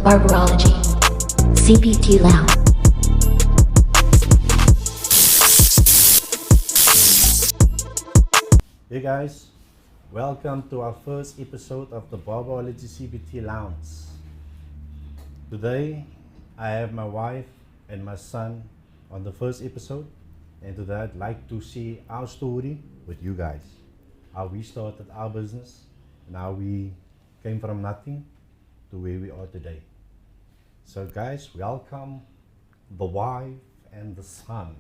Barberology Cpt Lounge. Hey guys, welcome to our first episode of the Barberology Cpt Lounge. Today I have my wife and my son on the first episode, and today I'd like to share our story with you guys. How we started our business and how we came from nothing to where we are today. So guys, welcome the wife and the son.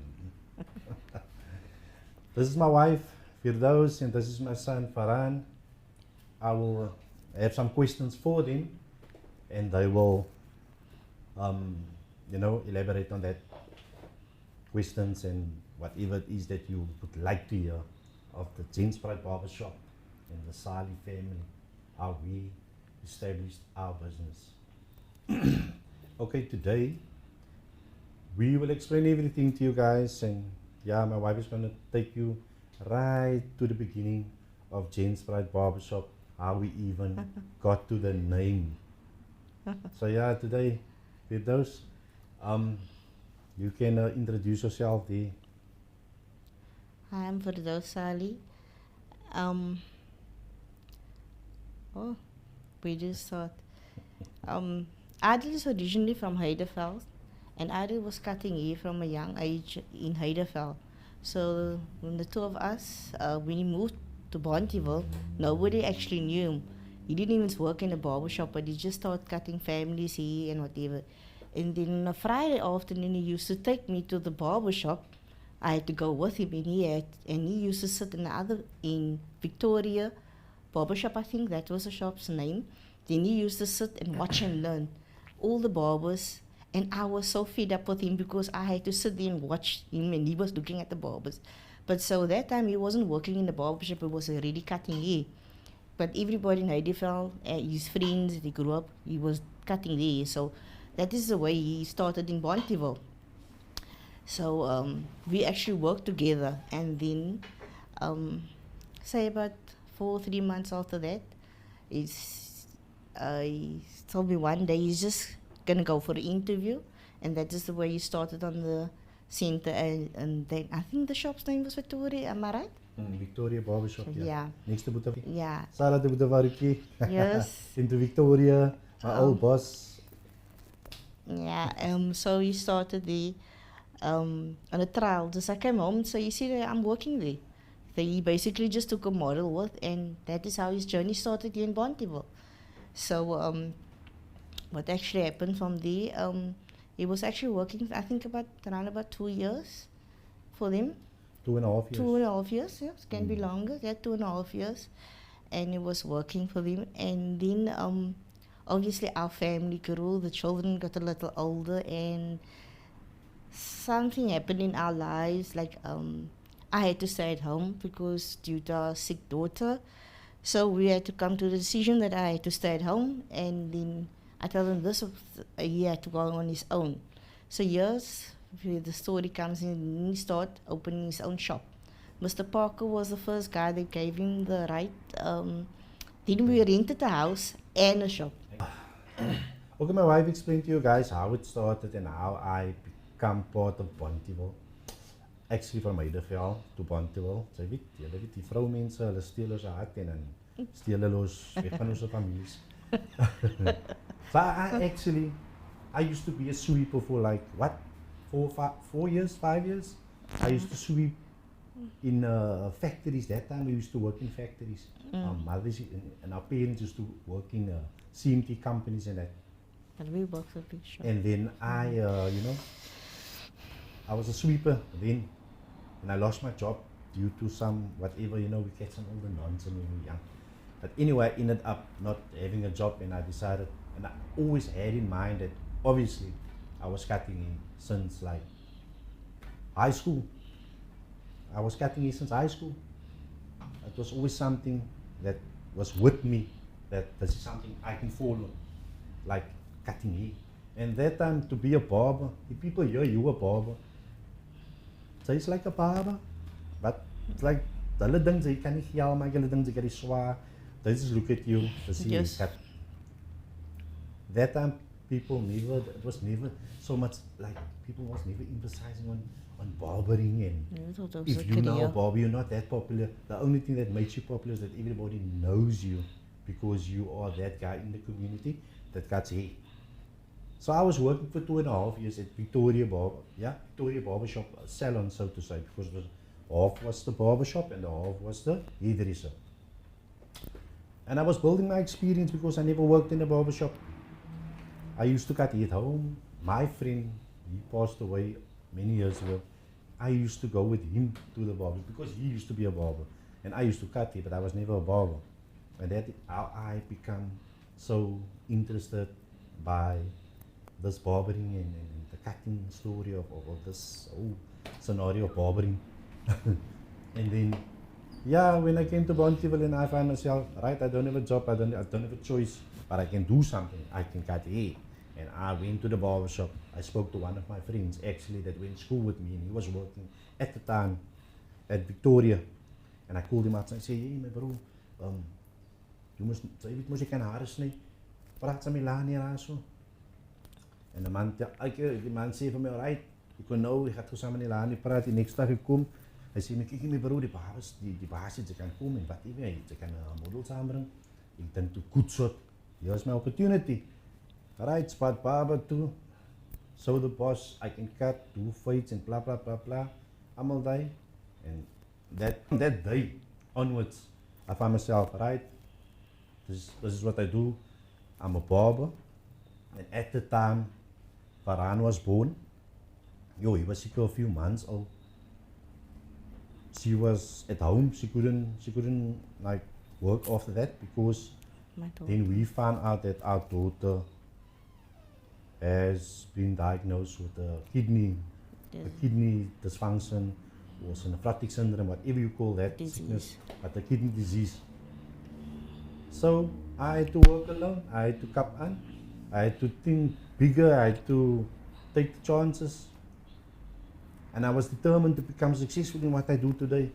This is my wife Firdows, and this is my son Fahraan. I will have some questions for them, and they will, elaborate on that questions and whatever it is that you would like to hear of the gentspride barbershop and the Sali family, how we established our business. Okay, today we will explain everything to you guys, and yeah, my wife is going to take you right to the beginning of gentspride barbershop, how we even got to the name. So yeah, today with those, you can introduce yourself there. Hi, I'm Firdows Sali. We just thought. Adel is originally from Heideveld, and Adel was cutting hair from a young age in Heideveld. So when the two of us, when he moved to Bonteville, nobody actually knew him. He didn't even work in a barbershop, but he just started cutting families hair and whatever. And then on a Friday afternoon, he used to take me to the barbershop. I had to go with him, and he used to sit in Victoria barbershop, I think that was the shop's name. Then he used to sit and watch and learn all the barbers, and I was so fed up with him because I had to sit there and watch him, and he was looking at the barbers. But so that time he wasn't working in the barbershop, he was already cutting hair. But everybody in Heideveld, his friends, they grew up, he was cutting hair. So that is the way he started in Bonteville. So we actually worked together, and then say about 3 months after that, he told me one day he's just gonna go for the interview, and that is the way he started on the center. And then I think the shop's name was Victoria, am I right? Victoria Barbershop, Yeah. Next to Butavi. Yeah. Sarah de Butavariki. Yes. Into Victoria, my old boss. Yeah. So he started there on a trial. Just I came home, so you see that I'm working there. So he basically just took a model with, and that is how his journey started here in Bonteville. So what actually happened from there, he was actually working, I think around about 2 years for them. 2.5 years. 2.5 years, yes, can be longer, yeah, 2.5 years. And he was working for them. And then obviously our family grew, the children got a little older, and something happened in our lives, like I had to stay at home because due to our sick daughter. So we had to come to the decision that I had to stay at home, and then I told him he had to go on his own. So here's where the story comes in, and he started opening his own shop. Mr. Parker was the first guy that gave him the right. Then we rented a house and a shop. Okay, my wife explained to you guys how it started and how I become part of Bonteville. Actually from Heideveld to Bonteville. Sy weet die vroumense, hulle steel ons hart en dan steel hulle ons weg van ons families. So I used to be a sweeper for like, 4 years, 5 years? I used to sweep in factories. That time we used to work in factories. Our mothers and our parents used to work in CMT companies and that. But we worked for big shop. And then I was a sweeper then, and I lost my job due to some whatever, we get some older nonsense when we were young. But anyway, I ended up not having a job, and I decided, and I always had in mind that obviously I was cutting in since like high school. I was cutting in since high school. It was always something that was with me, that this is something I can follow, like cutting hair. And that time to be a barber, if people hear you a barber, so it's like a barber, but it's like hulle dink jy kan nie geld maak, hulle dink jy kan die swaar. They just look at you to see Yes. you cut. That time people never, it was never so much like, people was never emphasizing on barbering, and Yeah, I thought it was a if you know career. barber, you're not that popular. The only thing that makes you popular is that everybody knows you because you are that guy in the community that cuts hair. So I was working for 2.5 years at Victoria Barbershop salon, so to say, because it was, half was the barbershop and the half was the hairdresser. And I was building my experience because I never worked in a barbershop. I used to cut hair at home. My friend, he passed away many years ago. I used to go with him to the barber because he used to be a barber. And I used to cut hair, but I was never a barber. And that's how I become so interested by this barbering and the cutting story of this whole scenario of barbering. And then, yeah, when I came to Bonteville and I found myself, right, I don't have a job, I don't have a choice, but I can do something. I can cut hair. And I went to the barber shop. I spoke to one of my friends actually that went to school with me, and he was working at the time at Victoria. And I called him out and I said, hey, my bro, you must kan hare sny. Praat sa my laan hier so. En die man sê vir my, alright, ek kon nou, ek gaan saam met die laan praat, die next dag ek kom. Hy sê my, kyk my bro, die baas het, sy kan kom en wat ewe, sy kan 'n model saambring. Ek dink toe goed so, here's my opportunity. Alright, spot barber toe. So the boss, I can cut, do fights and blah blah blah blah. Almal daai. And that day onwards, I found myself, right, this is what I do. I'm a barber. And at the time Fahraan was born, he was a few months old. She was at home, she couldn't like work after that because then we found out that our daughter has been diagnosed with a kidney dysfunction or nephrotic syndrome, whatever you call that sickness, but a kidney disease. So I had to work alone, I had to cap on, I had to think bigger, I had to take the chances. And I was determined to become successful in what I do today.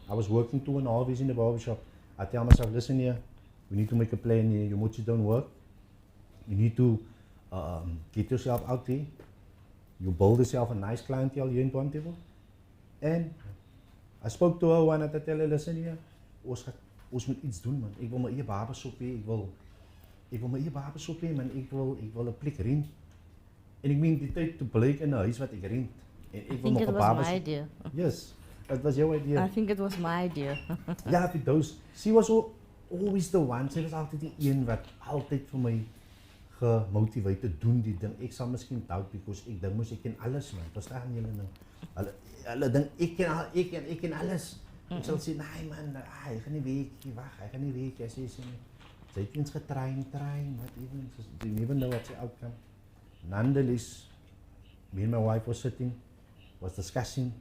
I was working 2.5 years in the barbershop. I tell myself, listen here, we need to make a plan here, your mochi don't work. You need to get yourself out there. You build yourself a nice clientele here in Bonteville. And I spoke to her one and I tell her, listen here, ons moet iets doen man. Ek wil my eie barbershop hê, ek wil my eie barbershop hê man, ek wil 'n plek rent. En ek meen die tyd toe bly ek in 'n huis wat ek rent. En ek wil nog 'n barbershop. My idea. Yes, that was your idea. I think it was my idea. Ja, Firdows, she was always the one. Sy was altyd die een wat altyd vir my gemotiveer te doen die ding. Ek sal miskien doubt because ek dink mos ek ken alles man. Verstaan julle nou? Hulle dink ek ken alles. Ek sal sê nee man, hy gaan nie weet, wag, hy gaan nie weet as jy sê sy het eens getrain, wat even, you never know what's the outcome. Nonetheless, me and my wife was sitting, was discussing,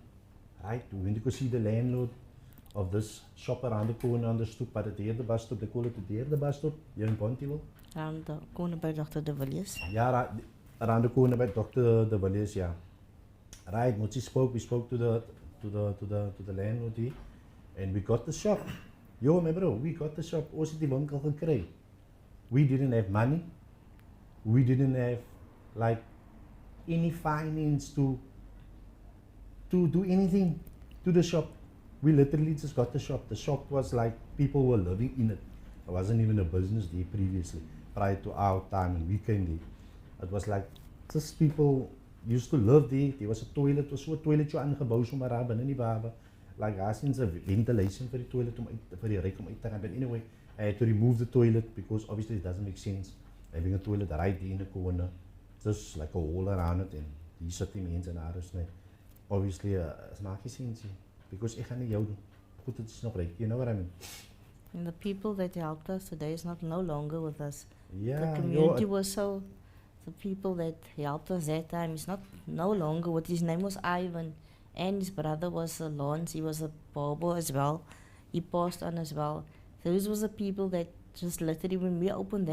right, we went to go see the landlord of this shop around the corner on the stoep, by the derde bus stop, they call it the derde bus stop, here in Bonteville. Around the corner by Dr. De Villiers. Yeah, around the corner by Dr. De Villiers, yeah. Right, we spoke to the landlord here, and we got the shop. Yo, my bro, we got the shop. Ons het die winkel gekry. We didn't have money. We didn't have like any finance to do anything to the shop. We literally just got the shop. The shop was like people were living in it. There wasn't even a business there previously, prior to our time and we came there. It was like just people used to live there. There was a toilet, was so 'n toilet aangebou sommer daar binne in die barber. Like I seen a ventilation for the toilet for the reik om uit te gaan. But anyway, I had to remove the toilet because obviously it doesn't make sense having a toilet right there in the corner, just like a hole around it, and hier sit die mense en daar is net. Obviously, it's maak nie sense because ek gaan nie jou goed dit is nog reg, you know what I mean? And the people that helped us today is no longer with us. Yeah, the community was so. The people that helped us that time is no longer with. His name was Ivan. And his brother was Lawrence, he was a barber as well. He passed on as well. Those was the people that just literally, when we opened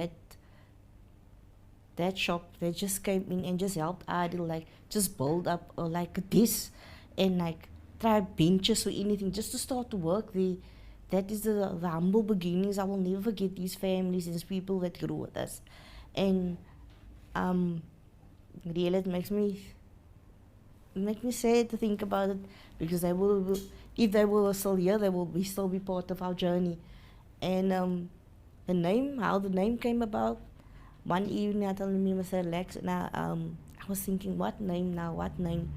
that shop, they just came in and just helped Adil, like just build up like this and like try benches or anything just to start to work there. That is the humble beginnings. I will never forget these families and these people that grew with us. And um, really it makes me sad to think about it, because if they were still here, they will still be part of our journey. And how the name came about. One evening, I told me, Mr. Lex, and I was thinking, what name now? What name?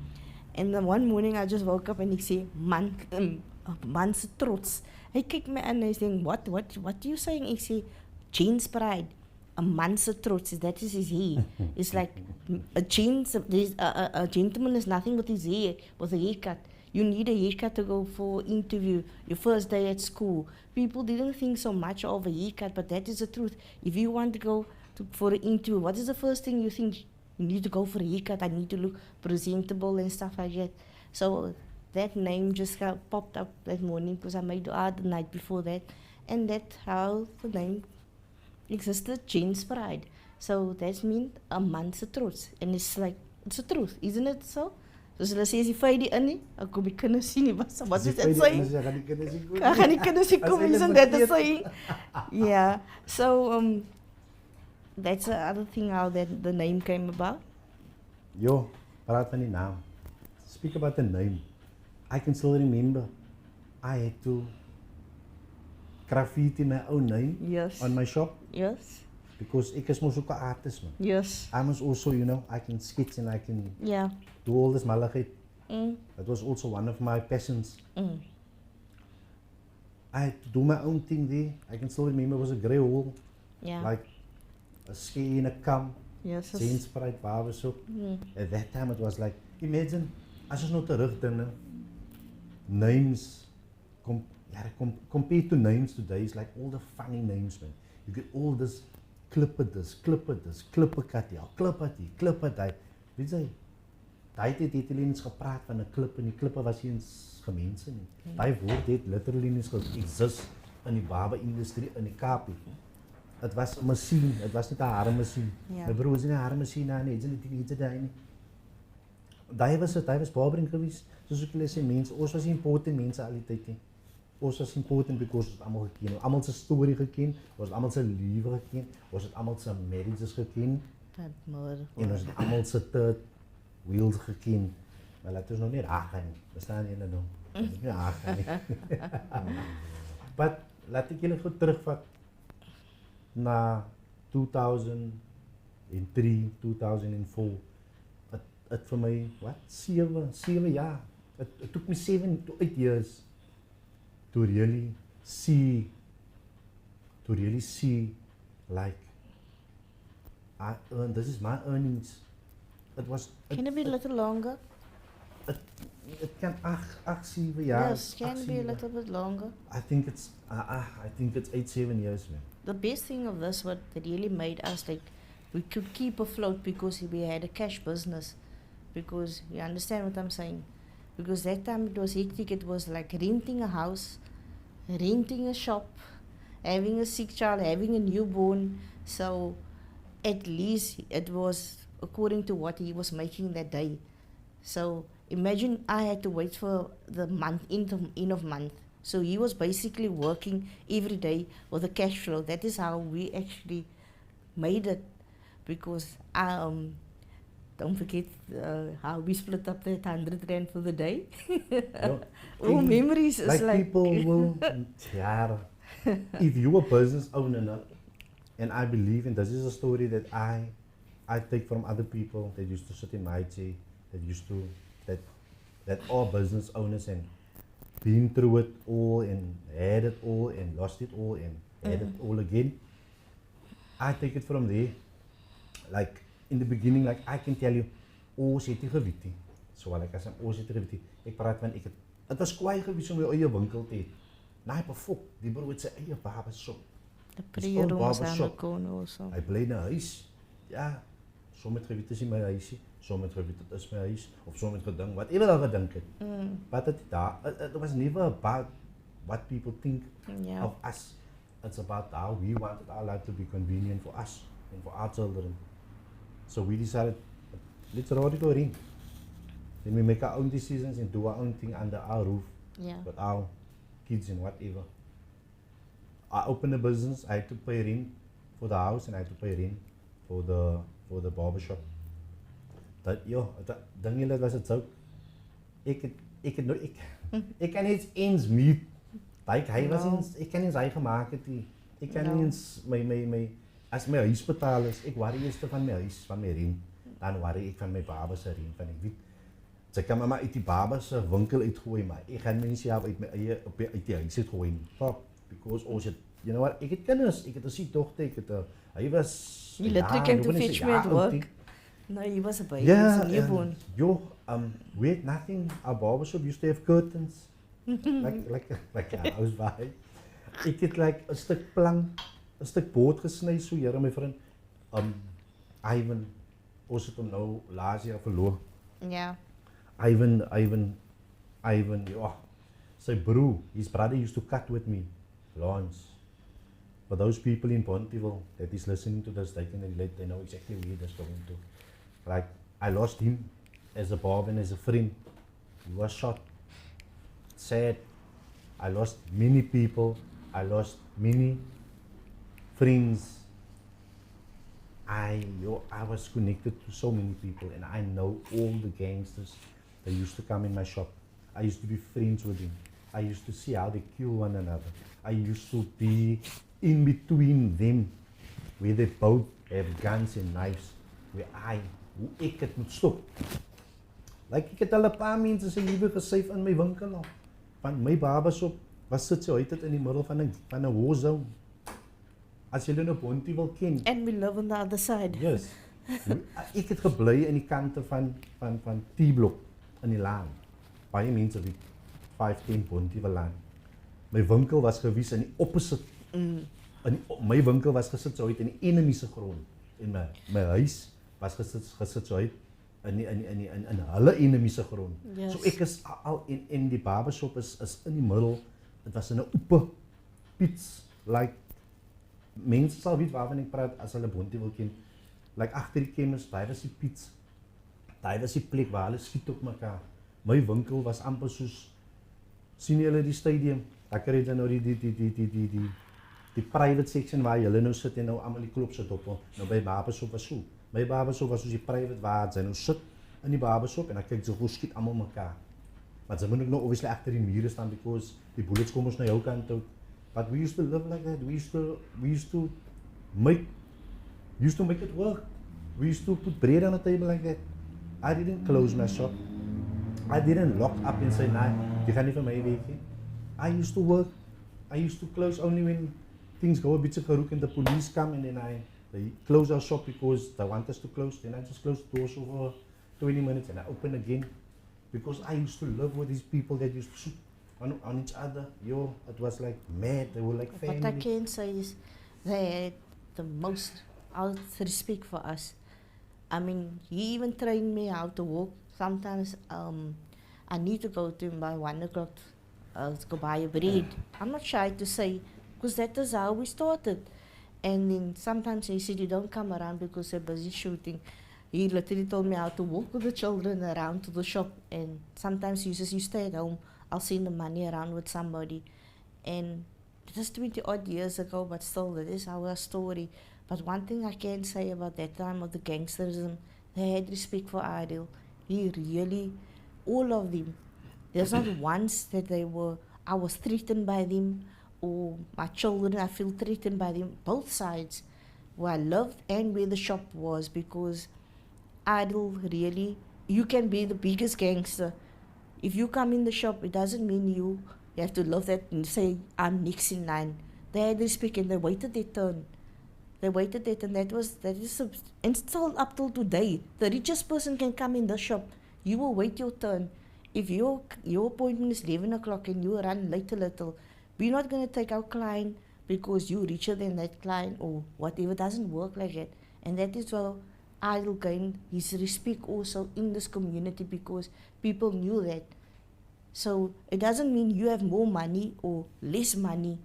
And then one morning, I just woke up and he said, man's trots. He kicked me and I saying, what are you saying? He said, gentspride. A man's trots. That is his hair. It's like a gentleman is nothing but his hair, with a haircut. You need a haircut to go for interview, your first day at school. People didn't think so much of a haircut, but that is the truth. If you want to go for an interview, what is the first thing you think? You need to go for a haircut, I need to look presentable and stuff like that. So that name just popped up that morning because I made art the night before that. And that's how the name existed, gentspride. So that means a man's trots. And it's like, it's the truth, isn't it so? Dus hulle sê as die vry die in nie, ek kom die kinders sien nie. What is that saying? Ek gaan die kinders sien kom, isn't that the saying? Yeah. So that's the other thing how that the name came about. Yo, praat van die naam. Speak about the name. I can still remember I had to graffiti my own name on my shop. Yes. Because ek is mos ook 'n artist, man. Yes. I must also, I can sketch and I can Yeah. do all this malagheid. That was also one of my passions. I had to do my own thing there. I can still remember it was a grey hall. Yeah. Like a ski in a kam. Yes. Gentspride barbershop. At that time it was like, imagine, as ons nou terugdink, names, compared to names today, it's like all the funny names, man. You get all this, klippe this, klippe kat hier, klippe die, klippe die. Weet jy, daai het hulle eens gepraat van 'n klip en die klippe was nie eens gemense nie. Daai woord het literally nie exist in die barber-industrie in die Kaap nie. Dit was 'n masjien, dit was nie 'n haarmasjien. My broer was nie 'n haarmasjien nie, hy het dit daai nie. Daai was barbering geweest. Soos ek hulle sê, mense, ons was important mense al die tyd nie. Ons was important because ons het almal geken, almal se storie geken, ons het almal se lewe geken, ons het almal se marriages geken. En ons het almal se third wheels geken. Maar laat ons nog nie raak gaan nie. We staan hier nou. Ons het nie raak gaan nie. But laat ek julle goed terugvat na 2003, 2004. Het vir my, wat? 7 jaar. It took me 7 to 8 years to really see like this is my earnings. Can it be a little longer? It can 7 jaar. Yes, can it be a little bit longer? I think it's 8-7 years, man. The best thing of this, what that really made us like, we could keep afloat because we had a cash business. Because you understand what I'm saying? Because that time it was hectic. It was like renting a house, renting a shop, having a sick child, having a newborn. So at least it was according to what he was making that day. So imagine I had to wait for the month, end of month. So he was basically working every day with a cash flow. That is how we actually made it. Because don't forget how we split up that 100 rand for the day. All memories is like people will, if you a business owner, and I believe, and this is a story that I take from other people that used to sit in my chair, that are business owners and been through it all and had it all and lost it all and had it all again. I take it from there. Like in the beginning, like I can tell you, ons het nie geweet nie. So like as ons het nie geweet nie. Ek praat van het was kwaai gewees om my eie winkel te hê. Nou hy befok, die broer het sy eie barbershop. the pre-rooms aan die corner also. Hy bly in 'n huis. Ja, som het geweet is nie my huisie, som het geweet dit is my huis of som het gedink wat ewer al gedink het. But it was never about what people think of us. It's about how we wanted our life to be convenient for us and for our children. So we decided, let's already go in. Then we make our own decisions and do our own thing under our roof with our kids and whatever. I opened a business, I had to pay rent for the house and I had to pay rent for the for the barbershop. Dat, joh, ding julle, was het ook. Ik kan niet eens meet. Like, hij was eens, ik kan eens eigen maken. Ik kan niet eens, als mijn huis betaal is, ik worry eerst van mijn huis, van mijn riem. Dan worry ik van mijn babers riem. Van ik weet, ze kan me maar uit die babers winkel uitgooien, maar ik ga mensen uit die huis uitgooien. Fuck, because als het, you know what, ik het kennis, ik het een dochter, hij was... You literally came to fetch me at work. No, he was a baby. Yeah, He was a newborn. We had nothing. Our barbershop used to have curtains, like a house vibe. Ik had like een stuk plank, een stuk boord gesneden, zo hier, mijn vriend. Ivan, ons het hem nou laatst jaar verloor. Yeah. Ivan, yeah. Sy broer, his brother used to cut with me, Lawrence. For those people in Pontyville that is listening to this, they can relate, they know exactly where this going to. Like, I lost him as a barber and as a friend. He was shot. Sad. I lost many people. I lost many friends. I was connected to so many people, and I know all the gangsters that used to come in my shop. I used to be friends with them. I used to see how they kill one another. I used to be in between them, where they both have guns and knives, where hoe ek het moet stop. Like, ek het al 'n paar mense se lewe gesave in my winkel al. Van my barbershop was sit so uit in die middel van 'n war zone. As jy nou Ponty wil ken. And we live on the other side. Yes. Ek het gebly in die kante van T-blok in die laan. Baie mense weet 510 Ponty wil laan. My winkel was gewees in die opposite. My winkel was gesit so uit in die enemy se grond. En my huis was gesit so uit in hulle enemy se grond. Yes. So ek is al in die barbershop is in die middel. Dit was in 'n oop pits, like mense sal weet waarvan ek praat as hulle Ponty wil ken. Like agter die chemist, daai was die pits. Daai was die plek waar hulle skiet op mekaar. My winkel was amper soos, sien julle die stadium? Daar kry jy nou die private section waar julle nou sit en nou almal die klop sit op. Nou by barbershop was so. My barbershop was soos die private waar jy nou sit in die barbershop en dan kyk jy hoe skiet almal mekaar. Maar jy moet ook nou obviously agter die mure staan because die bullets kom ons na jou kant toe. But we used to live like that. We used to make it work. We used to put bread on the table like that. I didn't close my shop. I didn't lock up and say, nah, you gaan nie vir my weet nie. I used to work. I used to close only when things go a bit geroek and the police come and then they close our shop because they want us to close. Then I just close the doors for 20 minutes and I open again. Because I used to live with these people that used to shoot on each other. Yo, it was like mad. They were like family. What I can say is they had the most respect for us. I mean, he even trained me how to walk. Sometimes I need to go to him by 1 o'clock to go buy a bread. I'm not shy to say, because that is how we started. And then sometimes he said, you don't come around because they're busy shooting. He literally told me how to walk with the children around to the shop. And sometimes he says, you stay at home. I'll send the money around with somebody. And it was 20 odd years ago, but still, that is our story. But one thing I can say about that time of the gangsterism, they had respect for Adil. He really, all of them. There's not once that I was threatened by them, or my children, I feel threatened by them. Both sides, where I lived and where the shop was, because Adil really, you can be the biggest gangster. If you come in the shop, it doesn't mean you have to love that and say, I'm next in line. They had respect and they waited their turn. They waited their turn. That is, and still up till today, the richest person can come in the shop. You will wait your turn. If your appointment is 11 o'clock and you run late a little, we're not going to take our client because you're richer than that client or whatever. It doesn't work like that. And that is why Adil gained his respect also in this community because people knew that. So it doesn't mean you have more money or less money.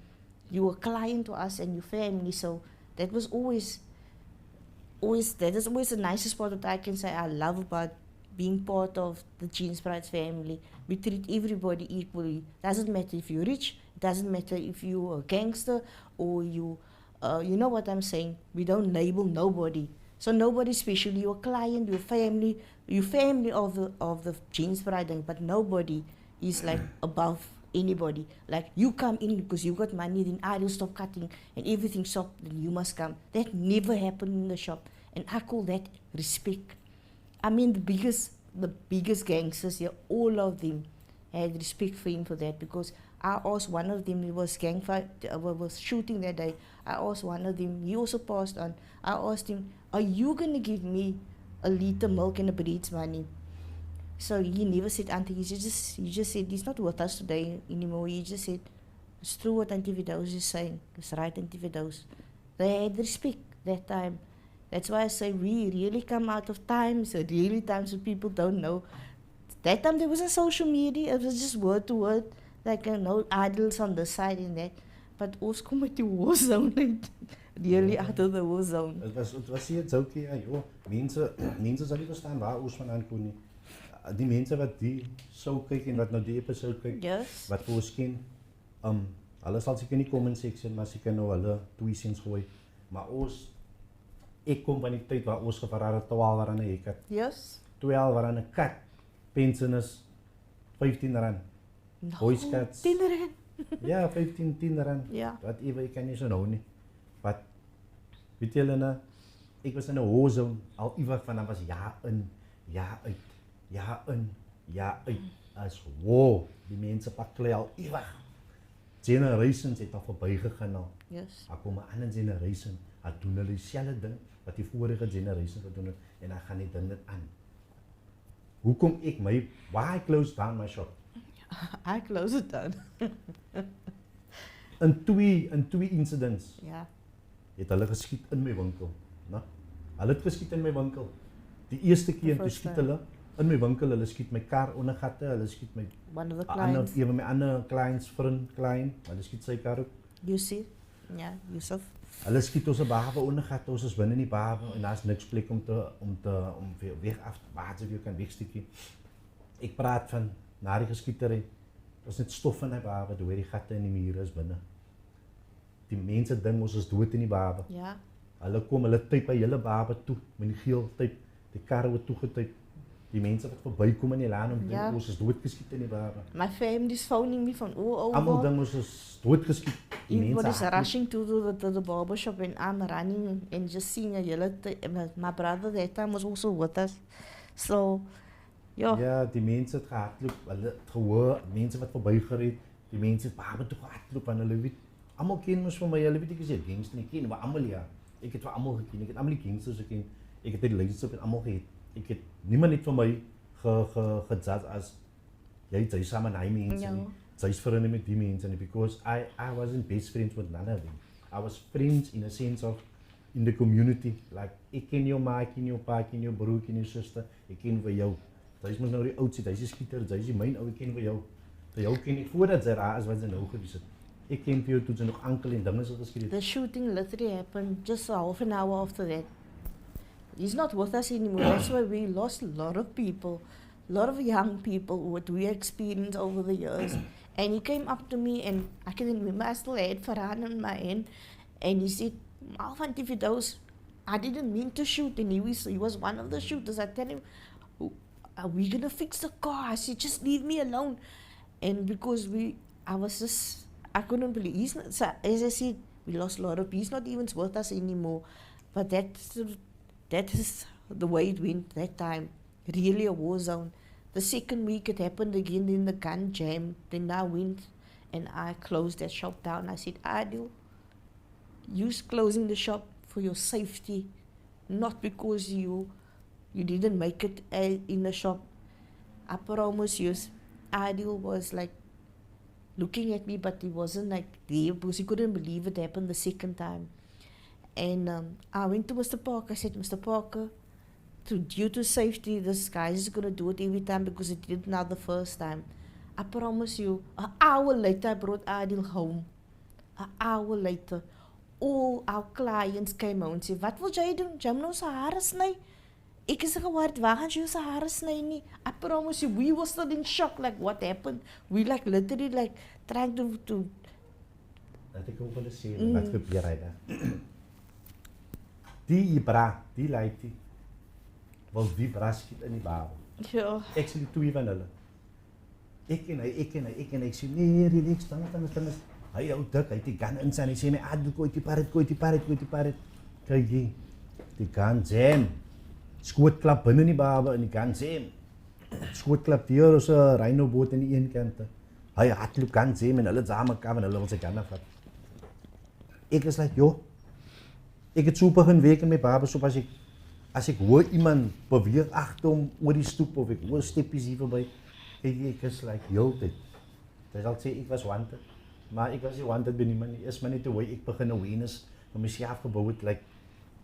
You're a client to us and your family. So that was always the nicest part that I can say I love about being part of the gentspride family. We treat everybody equally. Doesn't matter if you're rich. It doesn't matter if you're a gangster or you know what I'm saying. We don't label nobody. So nobody special. Your client, your family of the gentspride, but nobody is like above anybody. Like you come in because you got money, then I will stop cutting and everything stop, then you must come. That never happened in the shop, and I call that respect. I mean the biggest gangsters here, all of them had respect for him for that, because I asked one of them, he was gang fight, was shooting that day. I asked one of them, he also passed on. I asked him, are you gonna give me a liter milk and a breed's money? So he never said anything. He just said he's not with us today anymore. He just said it's true what Auntie Firdows is saying. It's right, Auntie Firdows. They had respect that time. That's why I say we really come out of times, really times when people don't know. That time there wasn't social media. It was just word to word. Like no idols on this side and that. But ons kom uit die war zone uit. Really out of the war zone. Het was hier jokie, ja, joh. Mensen sal nie verstaan waar ons vandaan kom nie. Die mense wat die sou kyk en wat nou die episode kyk, Yes. wat vir ons ken, hulle sal seker in die comment section, maar seker nou hulle twee cents gooi. Maar ek kom van die tyd waar ons gevraag het 12 rand 'n hekkat. Yes. 12 rand 'n kat. Pensiones 15 rand. No, Boys cats. 10 rand. Ja, 10 rand. Ja. Wat ewe ek kan nie so nou nie. Wat weet julle nou, ek was in 'n hozone al ewig van, dan was ja in, ja uit, ja in, ja uit. As wow, die mense pak klei al ewig. Generations het al verbygegaan al. Yes. Daar kom 'n ander generation, hulle doen hulle dieselfde ding wat die vorige generation gedoen het en dan gaan die ding dit aan. Hoekom ek why I closed down my shop? I close it down. In twee incidents Ja. het hulle geskiet in my winkel, né? Hulle het geskiet in my winkel. Die eerste keer toe skiet hulle in my winkel, hulle skiet my kar onder gatte, hulle skiet my One of the ander clients. een van my ander clients vriend klein, hulle skiet sy kar ook. You see? Ja, Yusuf. Hulle skiet ons 'n barber onder gatte, ons is binne in die barber en daar's niks plek om weg af waar jy kan wegsteek. Ek praat van na die geskietery. Ons net stof in die barber, deur die gatte in die mure is binne. Die mense dink ons is dood in die barber. Ja. Hulle kom, hulle typ by hele barber toe, met die geel typ, die karre word toegetyp. Die mense wat verbykom in die laan om Ja. dink ons is doodgeskiet in die barber. My family's phoning me van Almal dink ons is doodgeskiet. Die Everybody's haat rushing to the barbershop and I'm running and just seeing a yellow my brother that time was also with us. So, ja. Ja, die mense het gehardloop, hulle het gehoor, mense wat verbygery het, die mense het barber toe gehardloop en hulle weet, almal ken ons van my, hulle weet ek is 'n gangster nie ken, maar almal ja. Ek het vir almal geken, ek het almal die gangsters geken. Ek het die lynste op en almal gehad. Ek het niemand net vir my gejudge as jy saam met hy mense Ja. nie. Jy's vriende met die mense nie, because I wasn't best friends with none of them. I was friends in a sense of in the community. Like ek ken jou ma, ek ken jou pa, ek ken jou broer, ek ken jou suster, ek ken vir jou. Jy's mos nou die oudste, jy's die skieter, jy's die myn ou, ek ken vir jou. Vir jou ken ek voordat jy daar is wat jy nou gewees het. Ek ken vir jou toe jy nog ankel en dinge so geskied het. The shooting literally happened just half an hour after that. He's not with us anymore. That's why we lost a lot of people, a lot of young people, what we experienced over the years. And he came up to me and I can remember I still had Fahraan in my hand and he said, Auntie Firdows, I didn't mean to shoot, and he was one of the shooters. I tell him, are we gonna fix the car? I said, just leave me alone. And because I couldn't believe, he's not, so as I said, we lost a lot of people. He's not even with us anymore. But that is the way it went that time. Really a war zone. The second week it happened again, then the gun jammed. Then I went and I closed that shop down. I said, Adil, you're closing the shop for your safety, not because you didn't make it in the shop. I promise you, Adil was like looking at me, but he wasn't like there because he couldn't believe it happened the second time. And I went to Mr. Parker. I said, Mr. Parker, due to safety, this guy is going to do it every time because he did it now the first time. I promise you, an hour later, I brought Adil home. An hour later, all our clients came home and said, wat wil jy doen? Jy moet nou sy hare sny? Ek is gewaard, waar gaan jy sy hare sny nie? I promise you, we were still in shock, like what happened? We like literally like trying to Dat ek ook wil sê, wat gebeur hy daar? die bra, die lijkt die. Want die bra schiet in die barber. Ja. Ek sien die twee van hulle. Ek en hy, ek sê, nee, relax, dan is. Hy hou dik, hy het die gun in sy, en hy sê my, kooi die paret. Kyk hier, die gun jam. Skootklap binne in die barber, en die gun jam. Skootklap hier, is 'n rhino boot aan die een kant. Hy hardloop gun jam, en hulle het saam mekaar, en hulle wil sy gun afvat. Ek is like, joh, ek het so begin werk in my barbershop, as ek hoor iemand beweeg agter hom oor die stoep, of ek hoor steppies hier voorbij, ek is like, heeltyd. Hy sal sê, ek was wanted, maar ek was nie wanted by niemand nie, is maar net hoe ek begin awareness van myself gebouw het, like,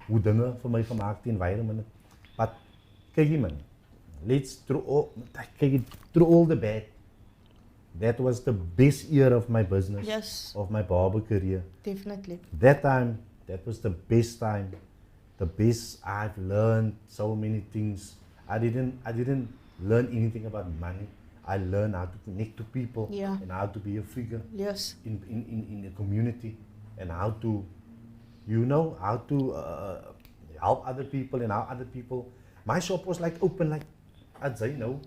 hoe dinge vir my gemaakt, die environment. But, kyk hier man, through all the bad, that was the best year of my business, Yes. of my barber career. Definitely. That time, that was the best time. The best. I've learned so many things. I didn't learn anything about money. I learned how to connect to people, Yeah. and how to be a figure Yes. in the community, and how to, how to help other people, and how other people. My shop was like open, like as I know,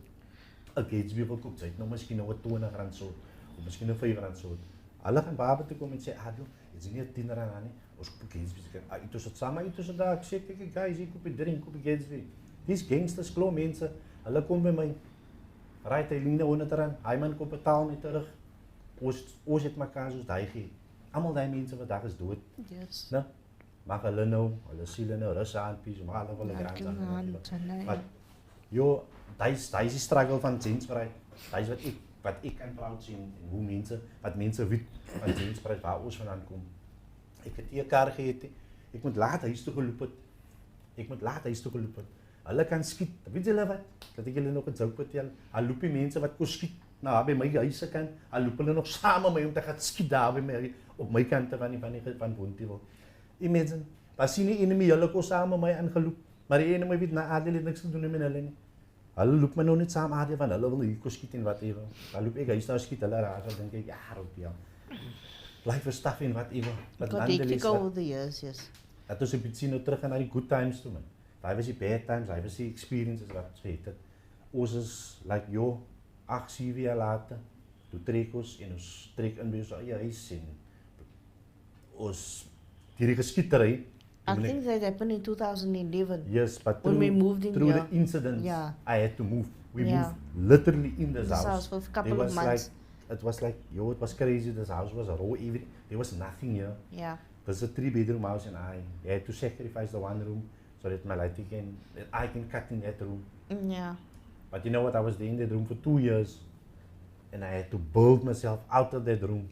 okay, people koop, jy nou miskien nou 'n R20 soort, of miskien 'n R5 soort. Hulle gaan barber toe kom en sê, is nie 'n R10 aan nie. Ons koop Gatsby. Ito sa sama, ito sa dak. Sê, kyk guys, hier koop jy drink, koop jy Gatsby. These gangsters, klou mense, hulle kom by my. Right, hy leen R100. Hy man kom betaal my terug. Ons het mekaar soos daai gee. Almal daai mense vandag is dood. Yes. Né? Mag hulle nou, hulle siele nou rus aanpies, maar hulle wil graag aan. Maar jo, daai is die struggle van gentspride. Daai is wat ek kan proud sien en hoe mense, wat mense weet van gentspride waar ons vandaan kom. Ek het nie 'n kar gehad nie. Ek moet laat huis toe geloop het. Hulle kan skiet. Weet julle wat? Dat ek julle nog 'n joke vertel. Al loop die mense wat kos skiet nou by my huis se kant. Al loop hulle nog saam met my om te gaan skiet daar by my op my kant van Bontewil. Imagine, as sien die enemy hulle kos saam met my aangeloop, maar die enemy weet na Adel het niks te doen met hulle nie. Hulle loop my nou net saam Adel van hulle wil hier kos skiet en whatever. Dan loop ek huis daar skiet hulle raak, dan dink ek ja, roep. Life is tough en whatever. But hectic over the years, yes. Dat ons 'n bietjie nou terug gaan na die good times toe man. Daai was die bad times, daai was die experiences wat ons gehad het. Ons is like 8-7 jaar later, toe trek ons en ons trek in by ons eie huis en ons die geskietery. I think that happened in 2011. Yes, but when we moved in, through yeah. the incidents, Yeah. I had to move. We Yeah. moved literally in this This house. house for a couple of months. It was like, it was crazy. This house was raw. There was nothing here. Yeah. There's a 3-bedroom house, and I had to sacrifice the one room so that I can cut in that room. Yeah. But you know what? I was there in that room for 2 years, and I had to build myself out of that room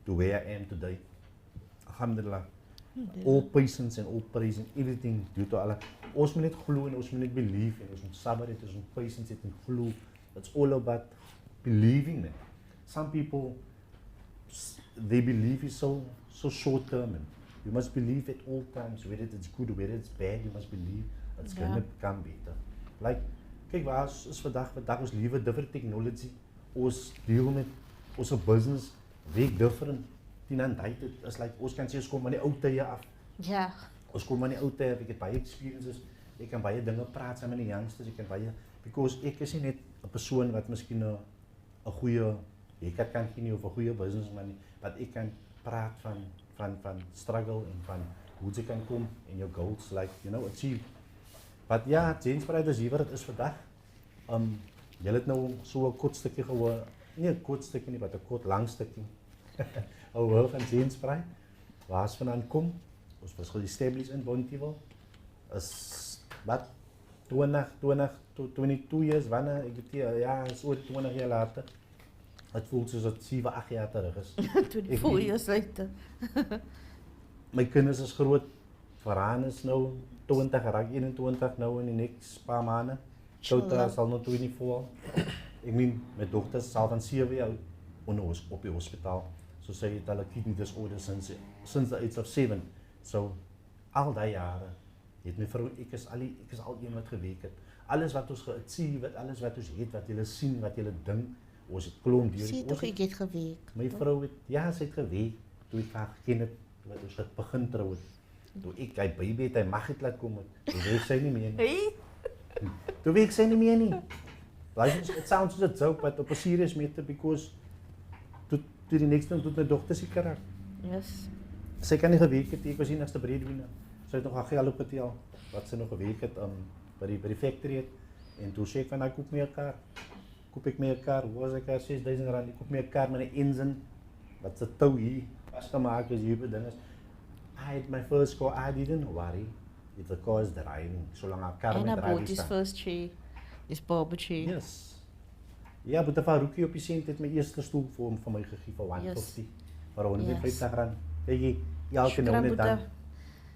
to where I am today. Alhamdulillah. All patience and all praise and everything due to Allah. Ons moet net glo en ons moet net believe en ons moet sabber het, ons moet patience het en glo. It's all about believing that. Some people, they believe is so short term. And you must believe at all times, whether it's good or whether it's bad, you must believe it's gonna become better. Like, kyk waar is vandag ons liewe different technology. Ons deal met ons business werk different. Dit is like, ons kan sê, ons kom maar die ou tye af. Ja. Ons kom maar die ou tye af, ek het baie experiences, ek kan baie dinge praat saam met die youngsters, ek kan baie, because ek is nie net 'n persoon wat miskien 'n goeie, ek kan nie of 'n goeie businessman nie, but ek kan praat van struggle en van hoe jy kan kom en jou goals, like, achieve. But ja, gentspride is hier wat het is vandag. Jy het nou so 'n kort stukkie gehoor, nie 'n kort stukkie nie, maar 'n kort lang stukkie. Hoor van gentspride, waar ons vandaan kom, ons was ge-established in Bontewil, is wat, 22 years, wanneer, ek weet nie, ja, is oor 20 jaar later, het voelt soos het 7-8 jaar terug is. 24 years later. My kinders is groot, Fahraan is nou 20, raak 21 nou in die next paar maanden, Soutra sal nou 24, ek meen, my dochter sal van 7 jaar op die hospitaal. So sy het hulle kidney disorder since the age of 7. So al die jare het my vrou, ek is al een wat gewerk het. Alles wat ons ge-achieve het, alles wat ons het, wat julle sien, wat julle dink, ons het klomp deur. Sê toch, ek het gewerk. My vrou het, ja, sy het gewerk, toe ek haar geken het, toe het ons het begin trou het. Toe ek hy baby het, hy mag dit laat kom. Toe weet sy nie meer nie. Hey? Toe weet sy nie meer nie. It sounds as a joke, but op 'n serious matter because toe die next one toe my dogter seker raak. Yes. Sy kan nie gewerk het, ek was die enigste breadwinner. Sy het nog haar geld opgetel wat sy nog gewerk het by die factory het. En toe sê ek van, koop my 'n kar. Koop ek my 'n kar, hoe was ek kar? R6,000, ek koop my 'n kar met 'n engine wat se tou hier vasgemaak is hier by dinges. I had my first car, I didn't worry if the car is driving, solange haar kar And met I bought driving his staan. first tree, his barber tree. Yes. Ja, but Fahraan op die sent het my eerste stoel vir hom van my gegee vir 150. Vir R150. Kyk jy, elke nou net dan.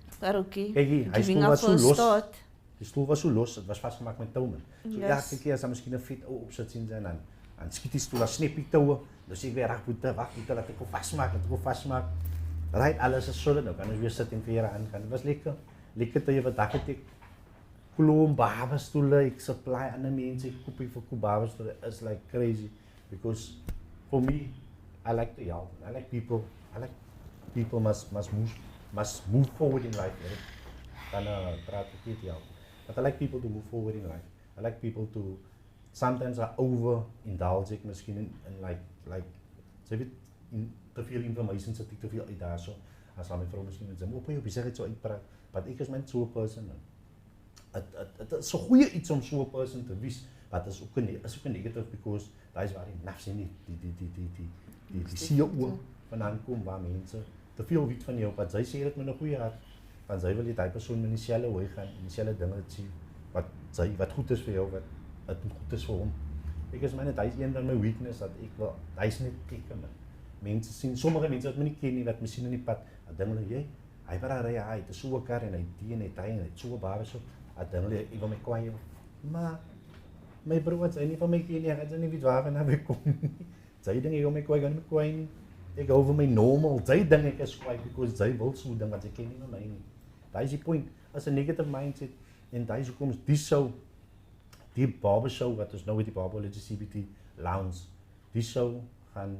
Faroekie, Kyk jy, hy giving stoel up was so for a los. start. Die stoel was so los, dit was vasgemaak met toue. So Yes. elke keer as daar miskien 'n vet ou opsit sien sy dan skiet die stoel, dan snap die toue. Dan sê ek weer wag, boete, laat ek hom vasmaak, Right, alles is solid nou, kan ons weer sit en vir aan gaan. Dit was lekker. Lekker tye wat dag het ek klomp barberstoele, ek supply ander mense, ek koop vir barberstoele. It's like crazy because for me, I like to help. I like people must move forward in life. Right? Dan praat ek niet help. But I like people to move forward in life. I like people to sometimes I overindulge ek miskien in like jy weet in te veel information sit ek te veel uit daarso. As my vrou miskien net sê, "Op jy besigheid so uitpraat." But ek is net so 'n person. Dit is so goeie iets om so 'n person te wees. But is ook negative because daai is waar die nafs en die CEO vandaan kom waar mense te veel weet van jou, wat sy sê dit met 'n goeie hart. Want sy wil jy daai persoon met dieselfde hoe gaan en dieselfde dinge sien wat goed is vir jou, wat goed is vir hom. Ek is net hy is een van my weakness dat ek wil hy's net klikke man. Mense sien sommige mense wat my nie ken nie wat my sien in die pad, dan dink hulle jy hy ry hy het so 'n kar en hy het so 'n barbershop, dan dink hulle ek wil my kwaai. Maar my broer wat sy nie van my ken nie, hy gaan nie weet waar hy nou kom nie. Sy dink ek wil my kwaai nie. Ek hou van my normal. Sy dink ek is kwaai because sy wil so ding wat sy ken nie van my nie. Daai is die point. As 'n negative mindset en daai is hoekom die barbershop wat ons nou met die Barberology Cpt lounge, die show gaan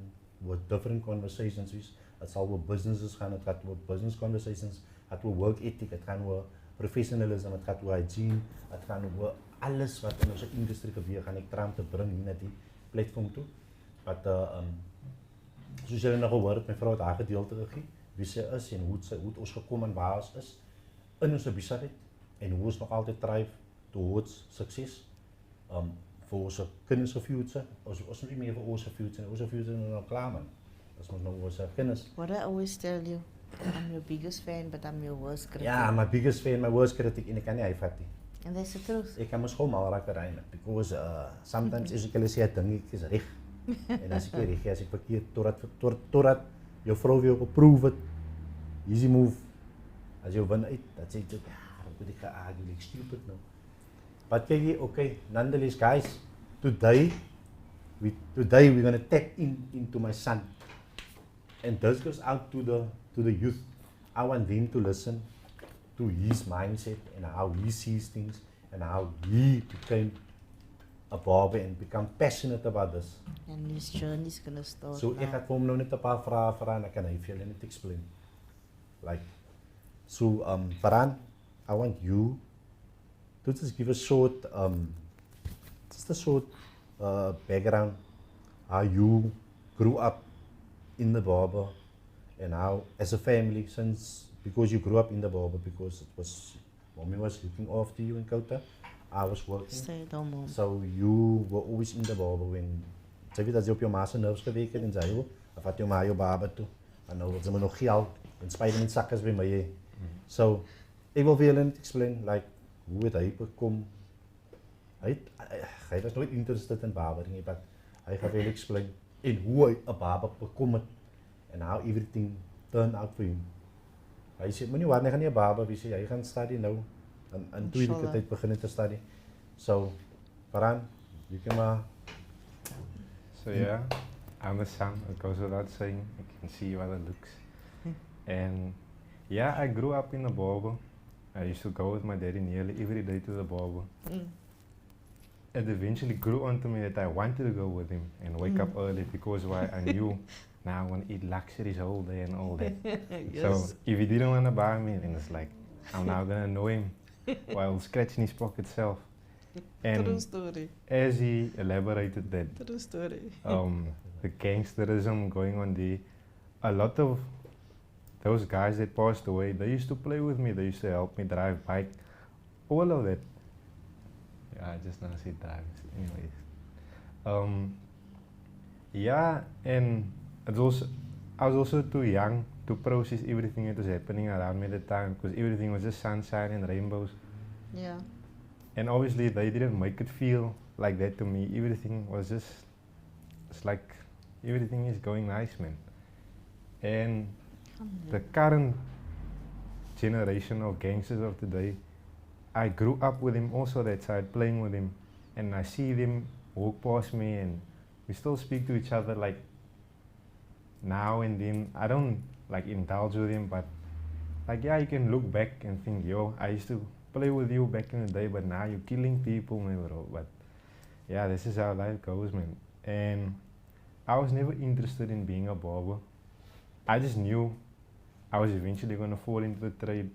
oor different conversations wees. Dit sal oor businesses gaan, dit gaan oor business conversations, het oor work ethic, dit gaan oor professionalism, dit gaan oor hygiene, dit gaan oor alles wat in ons industrie gebeur, gaan ek probeer te bring hier na die platform toe. Wat soos julle nog gehoor het, my vrou het haar gedeelte gegee, wie sy is en hoe het ons gekom en waar ons is in ons besigheid en hoe ons nog altyd thrive towards success. Vir ons kinders se future, ons nie meer vir ons future is nou klaar man. Dis mos nou ons kinders. What I always tell you, I'm your biggest fan, but I'm your worst critic. Ja, my biggest fan, my worst critic en ek kan nie hy vat nie. And that's the truth. Ek kan mos gewoon mal raak rein because sometimes as ek hulle sê ding ek is reg. En as ek reg is, as ek verkeerd totdat jou vrou weer approve het. Easy move. As jy win uit, dat sê jy dan moet ek geargue, ek stupid nou. But okay, nonetheless guys, today we're gonna tap into my son. And this goes out to the youth. I want them to listen to his mindset and how he sees things and how he became a barber and become passionate about this. And his journey is gonna start So now. ek het vir hom nou net 'n paar vrae vra en ek kan hy vir julle net explain. Like so Fahraan, I want you to just give a short background how you grew up in the barber and how as a family because you grew up in the barber because it was mommy was looking after you in Kota, I was working. Stay at home, mom. So you were always in the barber when jy weet as jy op jou ma se nerves gewerk het en sy wil, of wat jou ma jou barber toe. En nou het sy my nog geld en spyt my sakkes by my hê. So ek wil vir julle net explain like hoe het hy gekom. Hy was nooit interested in barbering nie, but hy gaan vir julle explain en hoe hy 'n barber bekom het and how everything turned out for him. Hy sê moenie waar hy gaan nie 'n barber wees nie, hy gaan study nou en toe die tyd begin te study. So Fahraan, you can So yeah, I'm a son, it goes without saying, I can see how it looks. And yeah, I grew up in a barber. I used to go with my daddy nearly every day to the barber. It eventually grew onto me that I wanted to go with him and wake up early because why I knew now I want to eat luxuries all day and all that. Yes. So if he didn't want to buy me, then it's like, I'm now going to annoy him while scratching his pocket self. True And story. as he elaborated that, True story. the gangsterism going on there, a lot of those guys that passed away, they used to play with me, they used to help me drive bike, all of that. Yeah, I just now said drive, anyways. Yeah, and it's also, I was also too young to process everything that was happening around me at the time, because everything was just sunshine and rainbows. Yeah. And obviously they didn't make it feel like that to me. Everything was just, it's like everything is going nice, man. And the current generation of gangsters of today, I grew up with him also that side, playing with him. And I see them walk past me and we still speak to each other like now and then. I don't like indulge with him, but like, yeah, you can look back and think, yo, I used to play with you back in the day, but now you're killing people, man, bro. But yeah, this is how life goes, man. And I was never interested in being a barber. I just knew I was eventually going to fall into the trade,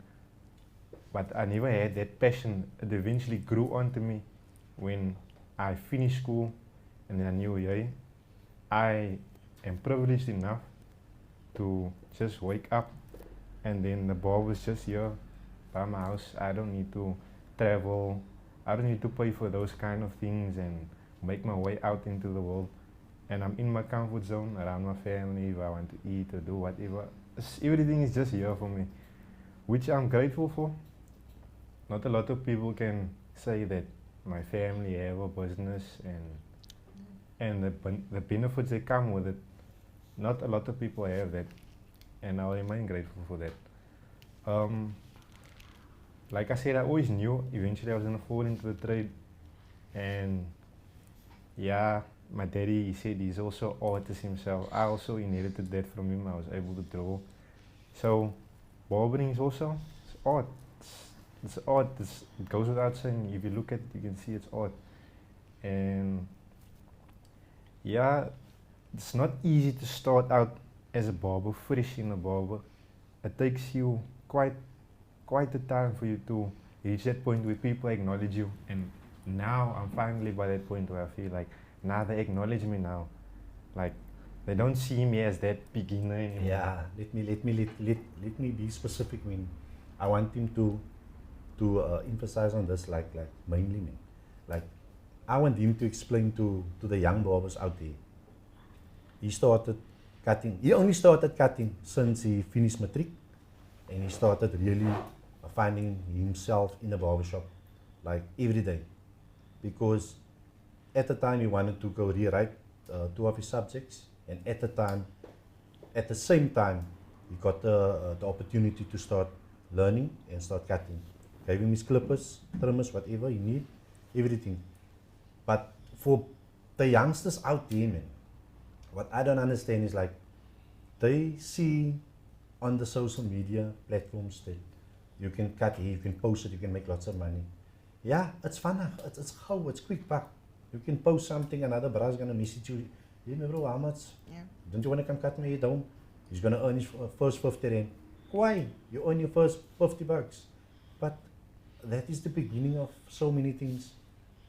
but I never had that passion. It eventually grew onto me when I finished school, and then I knew, yeah, I am privileged enough to just wake up and then the barber's just here by my house. I don't need to travel, I don't need to pay for those kind of things and make my way out into the world. And I'm in my comfort zone around my family. If I want to eat or do whatever, everything is just here for me, which I'm grateful for. Not a lot of people can say that my family have a business and the benefits that come with it. Not a lot of people have that, and I remain grateful for that. Like I said, I always knew eventually I was going to fall into the trade, and yeah, my daddy, he said he's also artist himself. I also inherited that from him. I was able to draw. So barbering is also, it's art. It's art. It goes without saying. If you look at it, you can see it's art. And yeah, it's not easy to start out as a barber, fresh in a barber. It takes you quite a time for you to reach that point where people acknowledge you. And now I'm finally by that point where I feel like, now they acknowledge me now. Like, they don't see me as that beginner anymore. Yeah, let me be specific. When I want him to emphasize on this, like mainly me. Like, I want him to explain to the young barbers out there. He started cutting. He only started cutting since he finished matric, and he started really finding himself in the barbershop, like every day, because at the time he wanted to go rewrite 2 of his subjects, and at the same time, he got the opportunity to start learning and start cutting. Gave him his clippers, trimmers, whatever he need, everything. But for the youngsters out there, man, what I don't understand is like, they see on the social media platforms that you can cut here, you can post it, you can make lots of money. Yeah, it's fun, it's quick buck. You can post something, another brother's gonna message you, hey bro, how much? Yeah. Don't you wanna come cut me at home? He's gonna earn his first 50 rand. Why? You earn your first 50 bucks. But that is the beginning of so many things.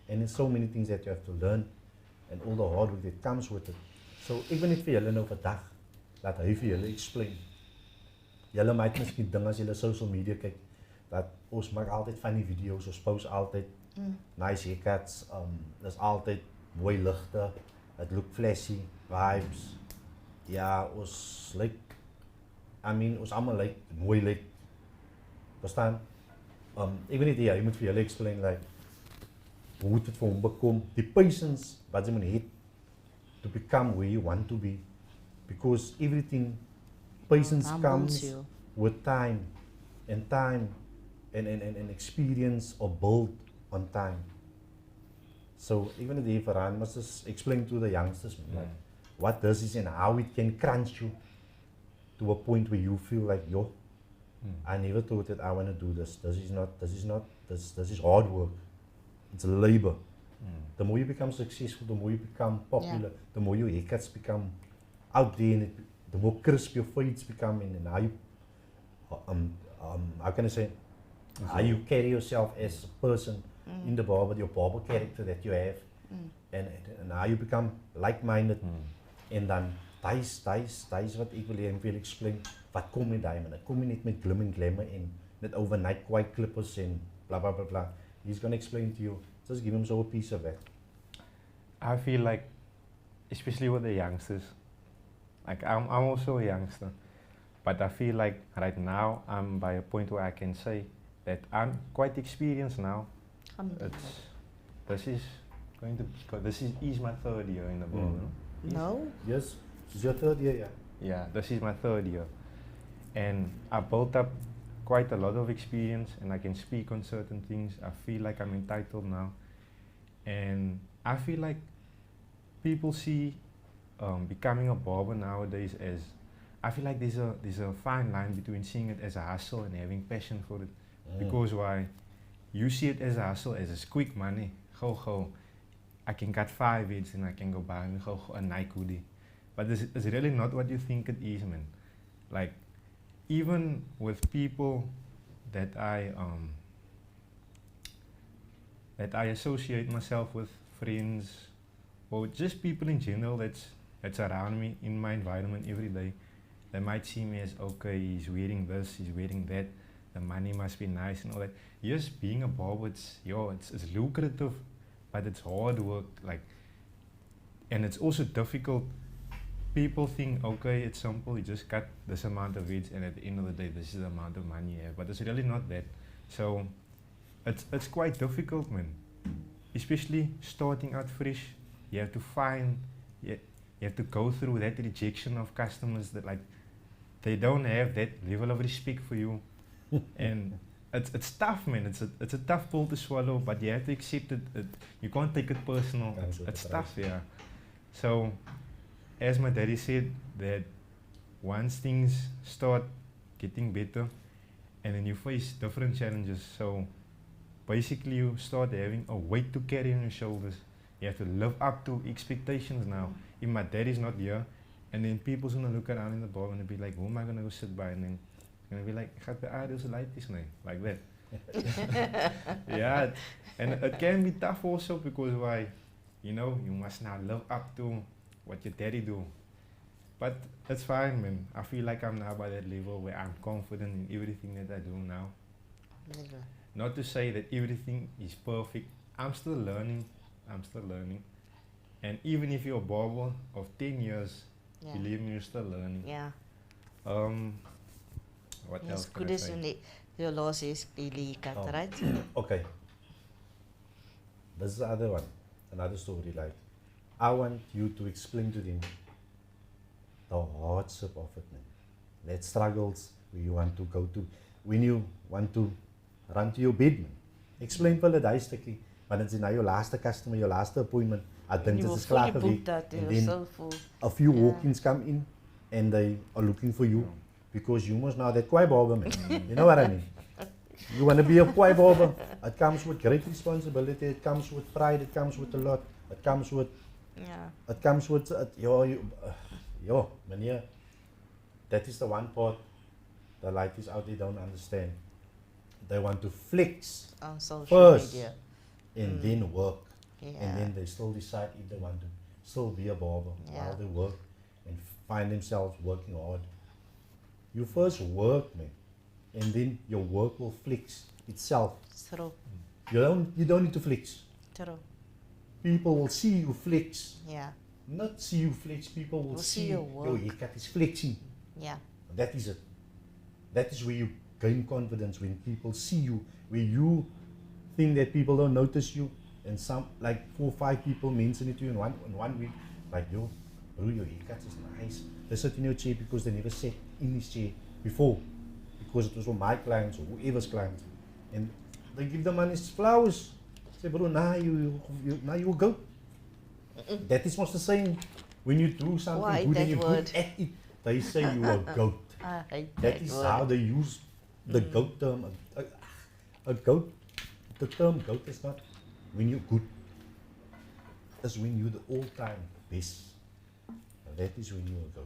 And there's so many things that you have to learn, and all the hard work that comes with it. So even if julle nou vandag, laat hy vir julle explain. Julle might miskien ding as julle social media kyk, dat ons maak altyd van die video's, ons post altyd nice haircuts, there's altyd mooi ligte, it look flashy, vibes. Ja, ons lyk, ons allemaal lyk, mooi lyk. Verstaan? Even if jy moet vir julle explain, like, hoe moet het vir hom bekom, die patience wat jy moet hê to become where you want to be, because everything, patience comes with time and experience or build on time. So even the Fahraan must just explain to the youngsters, like, what this is and how it can crunch you to a point where you feel like, yo, I never thought that I want to do this. This is hard work. It's labor. The more you become successful, the more you become popular, the more your haircuts become out there, and the more crisp your fades become, and how you, how can I say, how you carry yourself as a person in the barber, your barber character that you have, and how you become like-minded, en dan daai is wat ek wil hê en wil explain, wat kom met daai man, dit kom nie net met glim en glamour en net overnight quiet clippers en blah blah blah blah. He's gonna explain to you, just give him so a piece of that. I feel like, especially with the youngsters, like I'm also a youngster, but I feel like right now I'm by a point where I can say that I'm quite experienced now. This is my third year in the barber. No? Yes, this is your third year, yeah. Yeah, this is my third year, and I built up quite a lot of experience, and I can speak on certain things. I feel like I'm entitled now, and I feel like people see becoming a barber nowadays as, I feel like there's a fine line between seeing it as a hustle and having passion for it. Because why? You see it as a hustle, as it's quick money. Go. I can cut 5 heads and I can go buy a Nike hoodie. But it's really not what you think it is, man. Like, even with people that I associate myself with, friends, or just people in general that's around me in my environment every day, they might see me as, okay, he's wearing this, he's wearing that, the money must be nice and all that. Yes, being a barber, it's lucrative, but it's hard work, like, and it's also difficult. People think, okay, it's simple, you just cut this amount of heads and at the end of the day, this is the amount of money you have, but it's really not that. So, it's quite difficult, man. Especially starting out fresh, you have to find, you have to go through that rejection of customers that, like, they don't have that level of respect for you. And it's tough, man. It's a tough pill to swallow, but you have to accept it. You can't take it personal. It's tough, yeah. So, as my daddy said, that once things start getting better, and then you face different challenges, so basically you start having a weight to carry on your shoulders. You have to live up to expectations now. If my daddy's not here, and then people's gonna look around in the bar and be like, who am I gonna go sit by? And then gonna be like, gaat bij Aardeus light is nee, like that. Yeah, and it can be tough also because why, you know, you must now live up to what your daddy do. But it's fine, man. I feel like I'm now by that level where I'm confident in everything that I do now. Not to say that everything is perfect. I'm still learning. And even if you're a barber of 10 years, believe me, you're still learning. Yeah. What Yes, else can good I as say? your loss is really cut, right? Okay. This is the other one, another story. Like, I want you to explain to them the hardship of it, man. That struggles where you want to go to, when you want to run to your bed, man. Explain vir hulle daai stukkie, want dit is nou jou laaste customer, jou laaste appointment. I think dit is klaar geweek. And then a few walk-ins come in and they are looking for you because you must know that kwai barber, man. You know what I mean? You want to be a kwai barber. It comes with great responsibility. It comes with pride. It comes with a lot. It comes with yo, meneer, that is the one part the ladies out there don't understand. They want to flex on social first media and then work. Yeah. And then they still decide if they want to still be a barber while they work and find themselves working hard. You first work, man, and then your work will flex itself. True. You don't need to flex. True. People will see you flex. Yeah. Not see you flex, people will see your work. haircut is flexing. Yeah. That is it. That is where you gain confidence, when people see you, where you think that people don't notice you, and some, like 4 or 5 people mention it to you in one week, like, yo, bro, your haircut is nice. They sit in your chair because they never sat in this chair before, because it was for my clients or whoever's clients, and they give the money flowers. Say, bro, now you go. That is what's the saying. When you do something good and you're good at it, they say you are a goat. I hate That is how they use the goat term. A goat, the term goat is not when you're good. It's when you're the all-time best. that is when you go.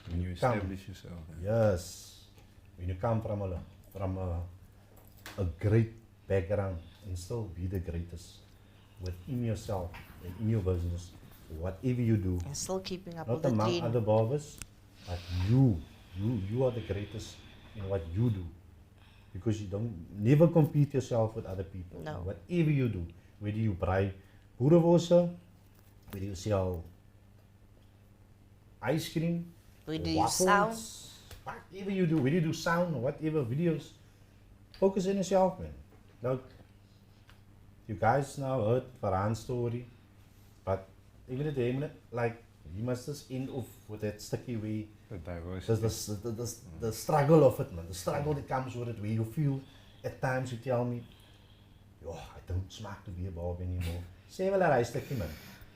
When you come- establish yourself. Yes, when you come from a great background and still be the greatest within yourself and in your business, whatever you do, And still keeping up with not the among trend. other barbers, but you are the greatest in what you do, because you don't never compete yourself with other people. No. Whatever you do, whether you buy boerewosse, whether you sell ice cream, Whether you waffles, sound, whatever you do, whether you do sound or whatever videos, focus on yourself, man. Like, you guys now heard Farhaan's story, but even at the end, like, you must just end off with that sticky way. The diversity. There's the struggle of it, man. The struggle that comes with it, where you feel at times you tell me, yo, I don't smaak to be a barber anymore. Sê wel 'n reis stukkie, man.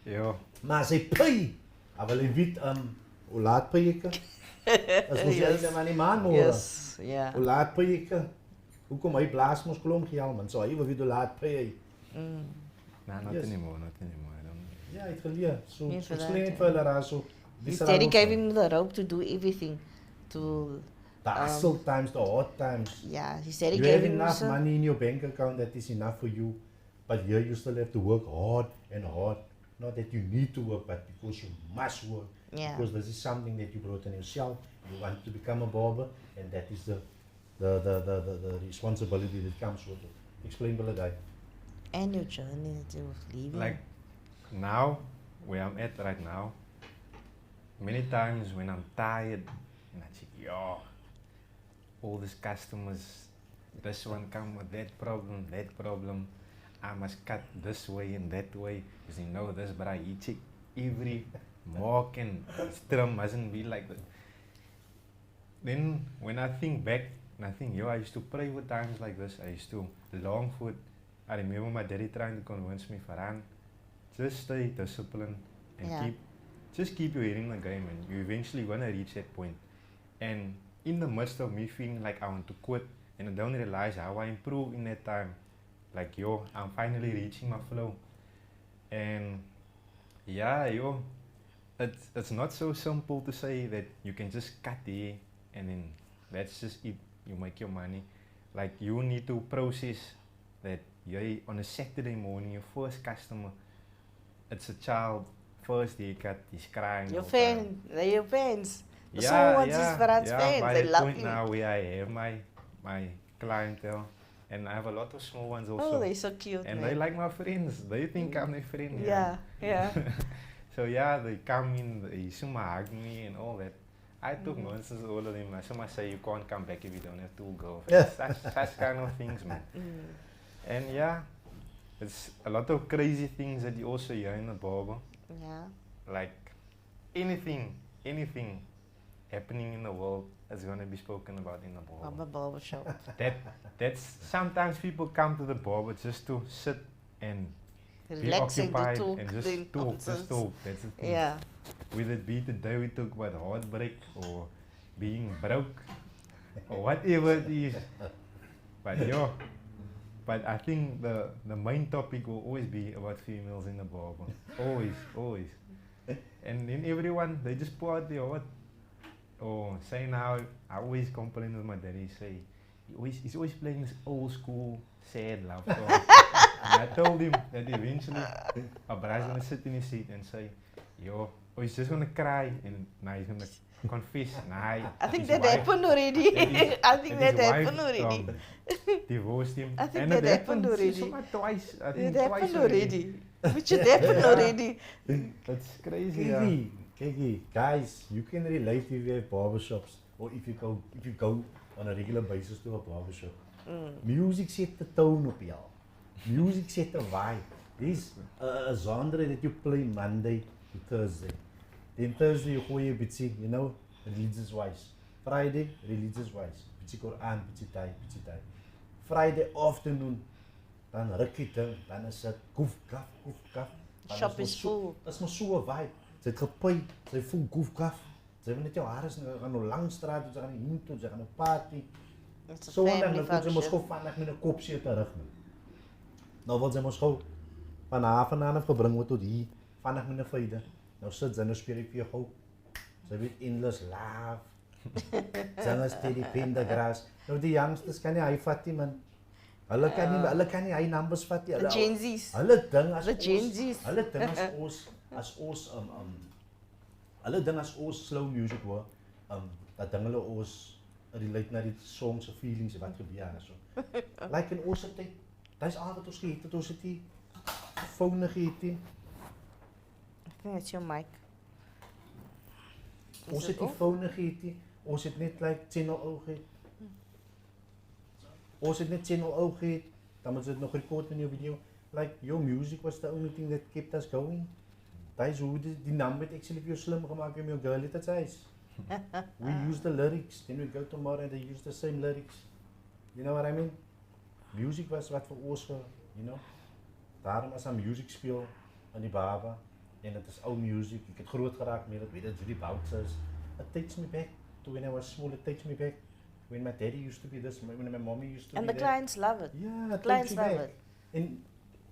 Ja, Maar sy py, hy wil nie weet hoe laat py ek. As mos jy net maar nie maan môre. yes, yeah. Hoe laat py ek? Hoekom hy blaas mos klomp geld, man. So hy wil weet hoe laat py hy. nah, not Yes. anymore, not anymore. I don't. Ja, hy het geleer. So Niet explain verlaten. it vir hulle daar so. His daddy gave him the rope to do everything. To, the hustle times, the hard times. yeah, his daddy You gave have him enough also. money in your bank account that is enough for you, but here you still have to work hard and hard. Not that you need to work, but because you must work. Yeah. Because this is something that you brought on yourself. You want to become a barber, and that is the responsibility that comes with it. Explain Baladay. And your journey to leaving. Like now, where I'm at right now, many times when I'm tired and I think, yo, all these customers, this one come with that problem, I must cut this way and that way, because you know this, but I check every mark and trim mustn't be like that. Then when I think back, and I think, yo, I used to pray for times like this, I used to long for it. I remember my daddy trying to convince me, Fahraan, just stay disciplined and Yeah. keep your head in the game, and you eventually gonna reach that point. And in the midst of me feeling like I want to quit, and I don't realize how I improve in that time, like, yo, I'm finally reaching my flow. And yeah, yo, it's not so simple to say that you can just cut there and then that's just it, you make your money. Like, you need to process that. Jy, on a Saturday morning, your first customer, it's a child, first haircut, he's crying. Your all the time. fan, they're your fans. The Yeah, small ones yeah, is Farhaan's yeah, fans. by They the love point him. now where I have my clientele, and I have a lot of small ones also. Oh, they're so cute, and man. they like my friends. They think I'm their friend. Yeah, yeah. So yeah, they come in, they hug me and all that. I took nonsense all of them. Some say you can't come back if you don't have two girlfriends. Such kind of things, man. And yeah, it's a lot of crazy things that you also hear in the barber. Yeah. Like anything happening in the world is gonna be spoken about in the barber. I'm a barbershop. That's sometimes people come to the barber just to sit and be Relaxing to occupied talk. and then just talk. nonsense. That's the thing. Yeah. Whether it be today we talk about heartbreak or being broke or whatever it is. But yo, but I think the main topic will always be about females in the barber. Always. And then everyone, they just pour out their heart. Or say now, I always complain with my daddy, say, he's always playing this old school sad love song. And I told him that eventually my brother's gonna sit in his seat and say, yo, oh, he's just gonna cry, and now he's gonna confess. Nah, I think his that wife- happened already. I think that that his happened wife, already. divorced him. I think and that it happened happened already. somehow twice. I It think twice happened already. Which it happened Yeah. already. That's crazy. Yeah. Kiki, guys, you can relate if you have barbershops or if you go on a regular basis to a barbershop. Music set the tone op jou. Music set the vibe. There's a genre that you play Monday to Thursday. Then Thursday you gooi 'n bietjie, you know, religious wise. Friday, religious wise. Bietjie Quran, bietjie Thai. Friday afternoon, dan ruk jy ding, dan is dit koef kaf. Shop is full. Dis mos so 'n vibe. Sy het gepy, sy voel koef kaf. Sy wil net jou hare gaan nou lang straat toe, sy gaan heen toe, sy gaan 'n party. It's a So dan family dan sy mos gou function. vinnig met 'n kop seer terug nie. Nou wil sy mos gou van haar vandaan af gebring word tot hier, vinnig met 'n vyde. Nou sit sy, nou speel ek vir jou gou. Sy weet endless laugh. Singers Teddy Pendergrass. Nou die youngsters kan nie hy vat nie man. Hulle kan nie hy numbers vat nie. The Gen Z's. Hulle ding as The Gen ons, Z's. hulle ding as ons hulle ding as ons slow music hoor, dat ding hulle ons relate na die songs of feelings wat gebeur en so. Like in ons tyd, dis al wat ons gehet het, ons het die phone gehet nie. I think it's your mic. Ons het die phone gehet nie. Ons het net like channel O gehet. Ons het net channel O gehet. Dan moet dit nog record in jou video. Like your music was the only thing that kept us going. Dis hoe die naam het actually vir jou slim gemaak om jou girl het sy huis. We use the lyrics, then we go tomorrow and they use the same lyrics. You know what I mean? Music was wat vir ons, you know. Daarom as aan music speel in die Barber en dit is ou music. Ek het groot geraak met dit, weet dit, die bouncers. It takes me back to when I was small. It takes me back when my daddy used to be this, when my mommy used to be And the that. clients love it. Yeah, it clients takes you love back. it. And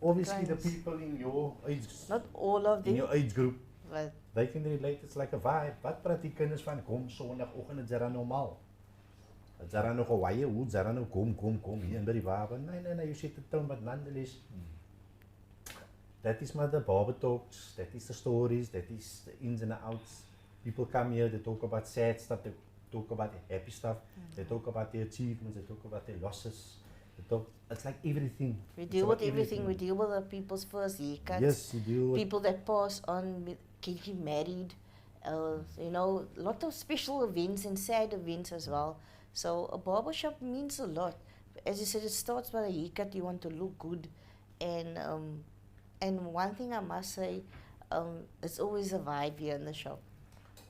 obviously Clients. the people in your age, Not all of in them, your age group, but they can relate. It's like a vibe. Wat praat die kinders van kom sondagoggend het jara normaal. Het jara nog Hawaii, hoe jara nou kom hier in by die Barber. Nee, you sit at home but nonetheless. That is maar the Barber talks, that is the stories, that is the ins and the outs. People come here, they talk about sad stuff, they talk about the happy stuff, they talk about their achievements, they talk about their losses. It's like everything. we It's deal about with everything. We deal with the people's first haircuts. Yes, you deal with People that pass on, get married, you know, a lot of special events and sad events as well. So a barbershop means a lot. As you said, it starts by a haircut. You want to look good, and one thing I must say, it's always a vibe here in the shop.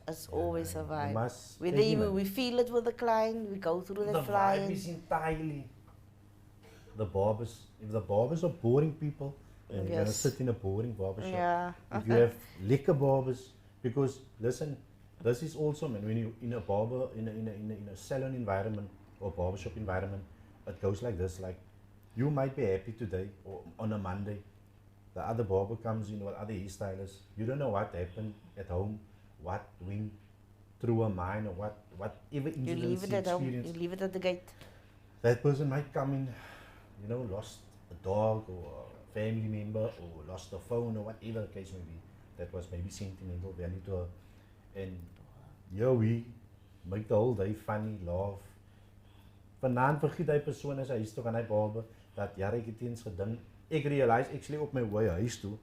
It's always a you vibe. must Whether tell me, we feel it with the client, we go through the the vibe client. is entirely the barbers. If the barbers are boring people, then you're gonna Yes. sit in a boring barbershop. Yeah. If you have liquor barbers, because listen, this is also man, when you in a barber in a salon environment or barbershop environment, it goes like this. Like you might be happy today or on a Monday, the other barber comes in or other hairstylist. You don't know what happened at home, what went through a mind or whatever You incidents leave it he at home. You experienced. leave it at the gate. That person might come in, you know, lost a dog or a family member or lost a phone or whatever the case may be. That was maybe sentimental value to her. And here we make the whole day funny, laugh. Vanaand vergiet hy persoon as hy huis toe gaan hy barber dat jare ek het eens gedink. Ek realize actually op my way huis toe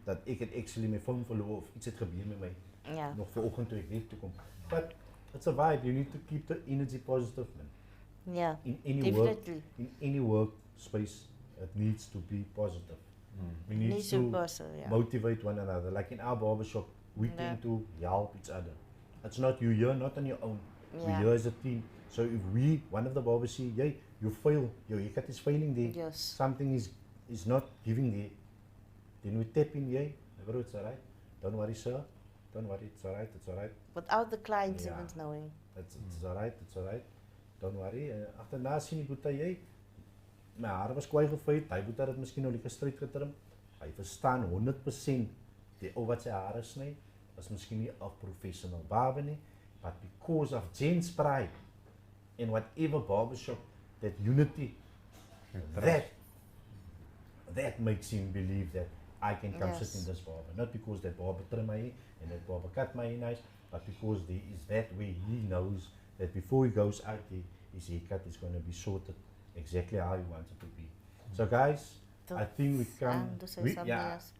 dat ek het actually my phone verloor of iets het gebeur met my. Yeah. Nog vanoggend toe ek weer toe kom. But it's a vibe. You need to keep the energy positive, man. Yeah. In any work, Definitely. in any workspace, it needs to be positive. We need Needs to to person, yeah. motivate one another. Like in our barbershop, we Yeah. tend to help each other. It's not you're not on your own. Yeah. We're here as a team. So if one of the barbers see, hey, you fail, your haircut is failing there, Yes. something is not giving there, then we tap in, hey, bro, it's alright. Don't worry, sir. Don't worry, it's alright. Without the clients Yeah. even knowing. It's alright. Don't worry. Agterna sien die boetie, jy, my hare was kwaai gefeit, hy boetie het dit miskien nou lekker stryd getrim. Hy verstaan 100% die ou wat sy hare sny, is miskien nie 'n professional barber nie, but because of gentspride and whatever barbershop, that unity, that makes him believe that I can come sit in Yes. this barber. Not because that barber trim my hair and that barber cut my hair nice, but because there is that way he knows that before he goes out there, his haircut is going to be sorted exactly how he wants it to be. So guys, I think we come, To say we, something yeah, else.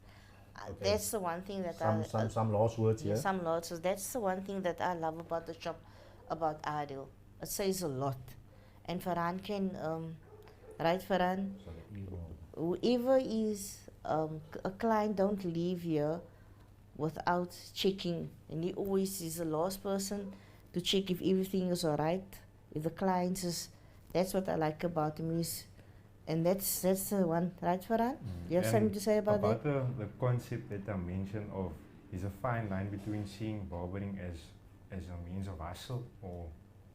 Okay. That's the one thing that I some last words yeah, here. some lots. So that's the one thing that I love about the shop, about Adil. It says a lot. And Fahraan can, right Fahraan? So the evil. Whoever is a client, don't leave here without checking. And he always is the last person to check if everything is alright. If the client is, that's what I like about him is, and that's the one, right Fahraan? You have And something to say about that? the concept that I mentioned of is a fine line between seeing barbering as a means of hustle or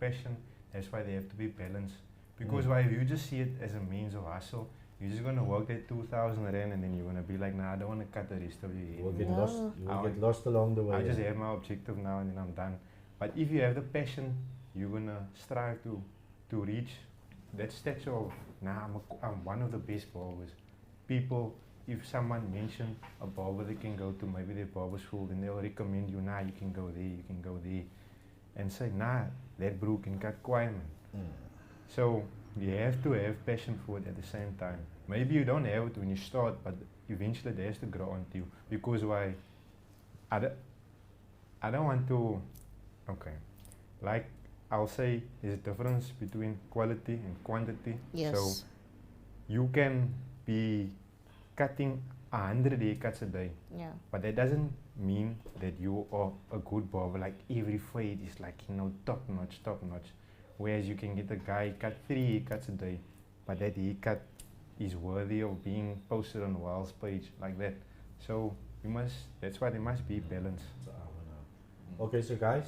passion. That's why they have to be balanced. Because why if you just see it as a means of hustle, You're just gonna work that 2,000 rand and then you're gonna be like, nah, I don't wanna cut the rest of your You hair. will get No. lost. You will I get lost along the way. I just have my objective now and then I'm done. But if you have the passion, you're gonna strive to reach that stature of, nah, I'm one of the best barbers. People, if someone mention a barber they can go to, maybe their barber school, then they'll recommend you, nah, you can go there, you can go there. And say, nah, that bro can cut quite, man. So you have to have passion for it at the same time. Maybe you don't have it when you start, but eventually it has to grow onto you. Because why? I don't want to, okay, like I'll say there's a difference between quality and quantity. Yes. So you can be cutting 100 haircuts a day, Yeah. but that doesn't mean that you are a good barber. Like every fade is like, you know, top notch. Whereas you can get a guy cut 3 haircuts a day, but that haircut is worthy of being posted on Wild's page like that. So you must, that's why there must be balance. Okay, so guys,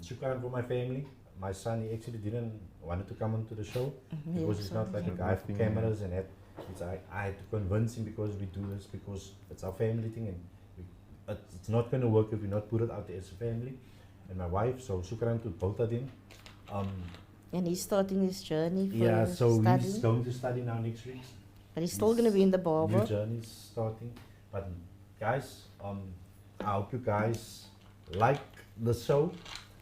shukran for my family. My son, he actually didn't wanted to come onto the show because he's not like a guy for cameras and that. I had to convince him because we do this because it's our family thing and it's not going to work if we not put it out there as a family. And my wife, so shukran to both of them. And he's starting his journey for Yeah, so studying. he's going to study now next week. But he's still going to be in the barber. New journey's starting. But guys, I hope you guys like the show.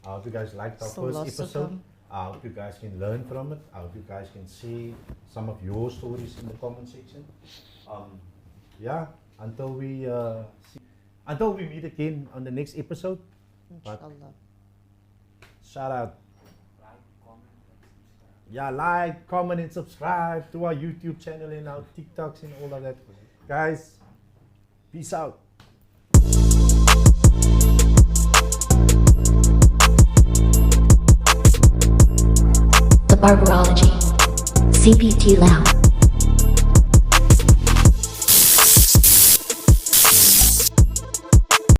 I hope you guys liked our Still lots first to episode. come. I hope you guys can learn from it. I hope you guys can see some of your stories in the comment section. Yeah, until we meet again on the next episode. But Inshallah. shout out. Yeah, like, comment, and subscribe to our YouTube channel and our TikToks and all of that. Guys, peace out. The Barberology Cpt Lounge.